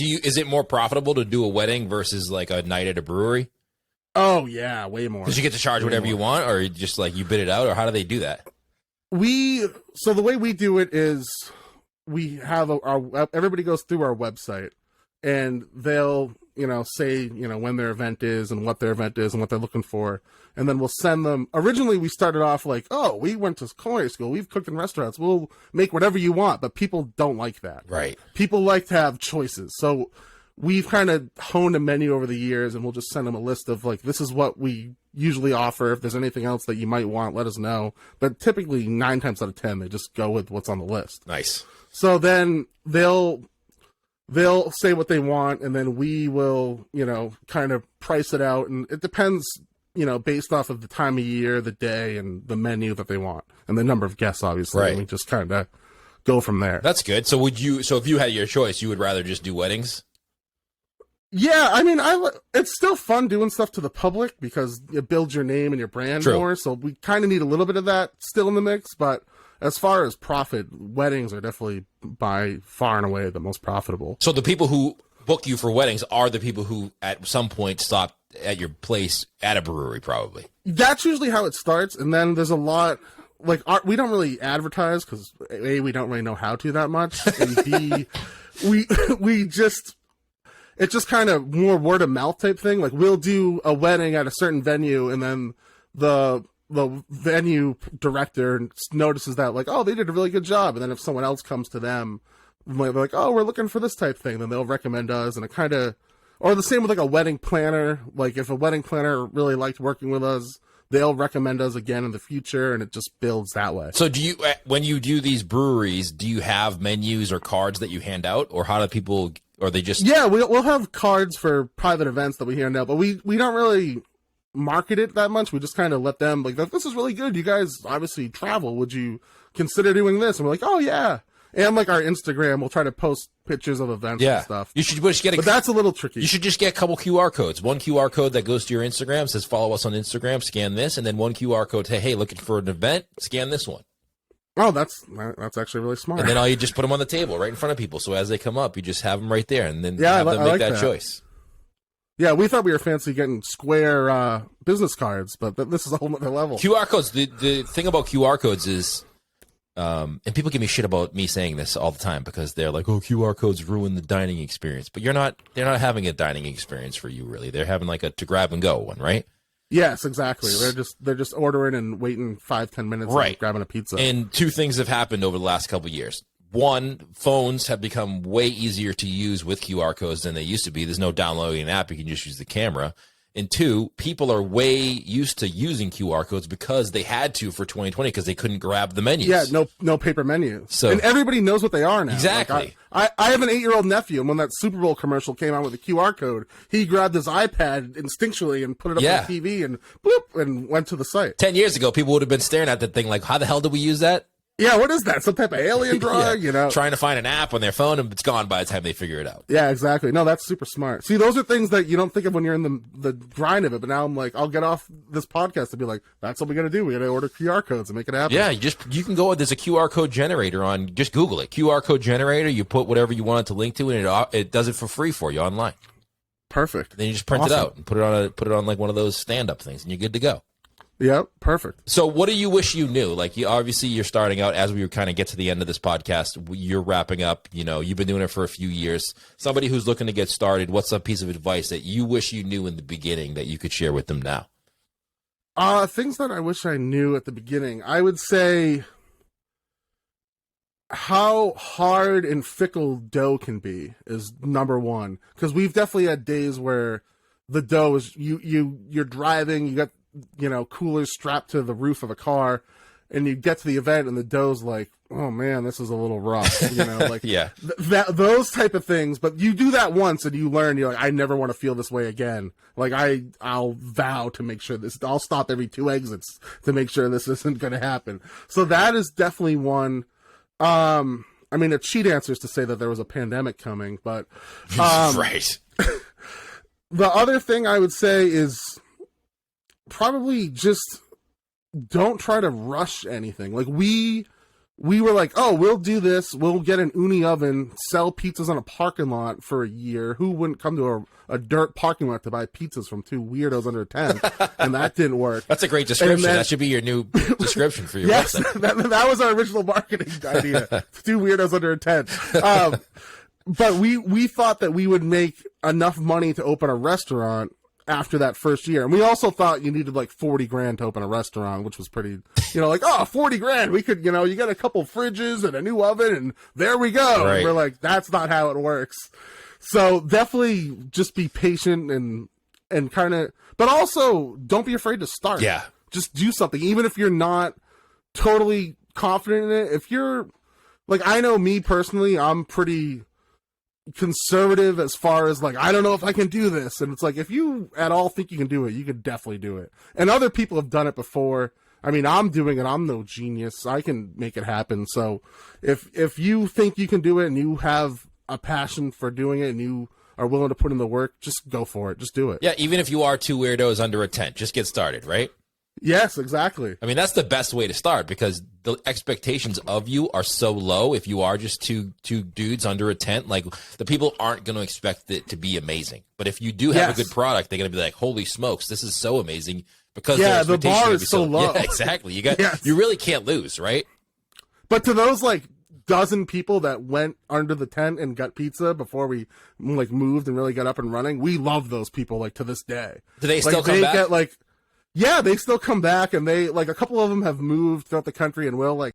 Is it more profitable to do a wedding versus like a night at a brewery? Oh yeah, way more. Because you get to charge whatever you want, or just like you bid it out, or how do they do that? So the way we do it is we have everybody goes through our website, and they'll say when their event is and what their event is and what they're looking for, and then we'll send them. Originally we started off like, oh, we went to culinary school, we've cooked in restaurants, we'll make whatever you want, but people don't like that. Right. People like to have choices, so we've kind of honed a menu over the years, and we'll just send them a list of like, this is what we usually offer. If there's anything else that you might want, let us know. But typically 9 times out of 10 they just go with what's on the list. Nice. So then they'll say what they want, and then we will, kind of price it out. And it depends, based off of the time of year, the day, and the menu that they want, and the number of guests, obviously. Right. And we just kind of go from there. That's good. So if you had your choice, you would rather just do weddings? Yeah, I mean, it's still fun doing stuff to the public because it builds your name and your brand more. So we kind of need a little bit of that still in the mix, but as far as profit, weddings are definitely by far and away the most profitable. So the people who book you for weddings are the people who at some point stop at your place at a brewery, probably. That's usually how it starts, and then there's a lot, like, we don't really advertise because A, we don't really know how to that much, and B, it's just kind of more word of mouth type thing. Like, we'll do a wedding at a certain venue, and then the venue director notices that, like, oh, they did a really good job. And then if someone else comes to them, they're like, oh, we're looking for this type thing, then they'll recommend us. And it kind of, or the same with like a wedding planner. Like, if a wedding planner really liked working with us, they'll recommend us again in the future, and it just builds that way. So when you do these breweries, do you have menus or cards that you hand out, or how do people, or they just... Yeah, we'll have cards for private events that we hand out, but we don't really market it that much. We just kind of let them, like, this is really good. You guys obviously travel. Would you consider doing this? And we're like, oh, yeah. And like our Instagram, we'll try to post pictures of events and stuff. You should just get but that's a little tricky. You should just get a couple QR codes. One QR code that goes to your Instagram, says follow us on Instagram, scan this, and then one QR code, hey, looking for an event, scan this one. Oh, that's actually really smart. And then all you just put them on the table right in front of people. So as they come up, you just have them right there, and then have them make that choice. Yeah, we thought we were fancy getting square business cards, but this is a whole other level. QR codes. The thing about QR codes is, and people give me shit about me saying this all the time because they're like, "Oh, QR codes ruin the dining experience." But they're not having a dining experience for you, really. They're having like a to grab and go one, right? Yes, exactly. They're just ordering and waiting 5-10 minutes, right, and grabbing a pizza. And two things have happened over the last couple of years. One, phones have become way easier to use with QR codes than they used to be. There's no downloading an app. You can just use the camera. And two, people are way used to using QR codes because they had to for 2020 because they couldn't grab the menus. Yeah, no paper menus. And everybody knows what they are now. Exactly. Like I have an 8-year-old nephew, and when that Super Bowl commercial came out with a QR code, he grabbed his iPad instinctually and put it up on the TV and bloop, and went to the site. 10 years ago, people would have been staring at that thing like, how the hell did we use that? Yeah, what is that? Some type of alien drug, Trying to find an app on their phone, and it's gone by the time they figure it out. Yeah, exactly. No, that's super smart. See, those are things that you don't think of when you're in the grind of it, but now I'm like, I'll get off this podcast and be like, that's what we got to do. We got to order QR codes and make it happen. Yeah, you can go, there's a QR code generator on, just Google it. QR code generator, you put whatever you want it to link to, and it does it for free for you online. Perfect. Then you just print it out and put it on like one of those stand-up things, and you're good to go. Yep, perfect. So what do you wish you knew? Like, obviously you're starting out, as we kind of get to the end of this podcast, you're wrapping up, you've been doing it for a few years. Somebody who's looking to get started, what's a piece of advice that you wish you knew in the beginning that you could share with them now? Things that I wish I knew at the beginning. I would say how hard and fickle dough can be is number one. Because we've definitely had days where the dough is, you're driving, you got coolers strapped to the roof of a car, and you get to the event and the dough's like, oh man, this is a little rough, like yeah, those type of things. But you do that once and you learn, you're like, I never want to feel this way again. Like I'll vow to make sure I'll stop every 2 exits to make sure this isn't going to happen. So that is definitely one. I mean, a cheat answer is to say that there was a pandemic coming, but right. The other thing I would say is probably just don't try to rush anything. Like we we were like, oh, we'll do this. We'll get an uni oven, sell pizzas on a parking lot for a year. Who wouldn't come to a dirt parking lot to buy pizzas from two weirdos under 10? And that didn't work. That's a great description. That should be your new description for your yes, website. that was our original marketing idea. Two weirdos under 10. But we thought that we would make enough money to open a restaurant after that first year. And we also thought you needed like 40 grand to open a restaurant, which was pretty, like, oh, 40 grand. We could, you get a couple fridges and a new oven and there we go. Right. And we're like, that's not how it works. So definitely just be patient and kind of, but also don't be afraid to start. Yeah. Just do something. Even if you're not totally confident in it. If you're like, I know me personally, I'm pretty conservative as far as like, I don't know if I can do this. And it's like, if you at all think you can do it, you could definitely do it. And other people have done it before. I mean, I'm doing it. I'm no genius. I can make it happen. So if you think you can do it and you have a passion for doing it and you are willing to put in the work, just go for it. Just do it. Yeah. Even if you are two weirdos under a tent, just get started, right? Yes, exactly. I mean, that's the best way to start because the expectations of you are so low. If you are just two dudes under a tent, like the people aren't going to expect it to be amazing. But if you do have a good product, they're going to be like, "Holy smokes, this is so amazing!" Because the bar is so low. Yeah, exactly. You really can't lose, right? But to those like dozen people that went under the tent and got pizza before we like moved and really got up and running, we love those people like to this day. Do they still come back? Yeah, they still come back, and they like a couple of them have moved throughout the country and will like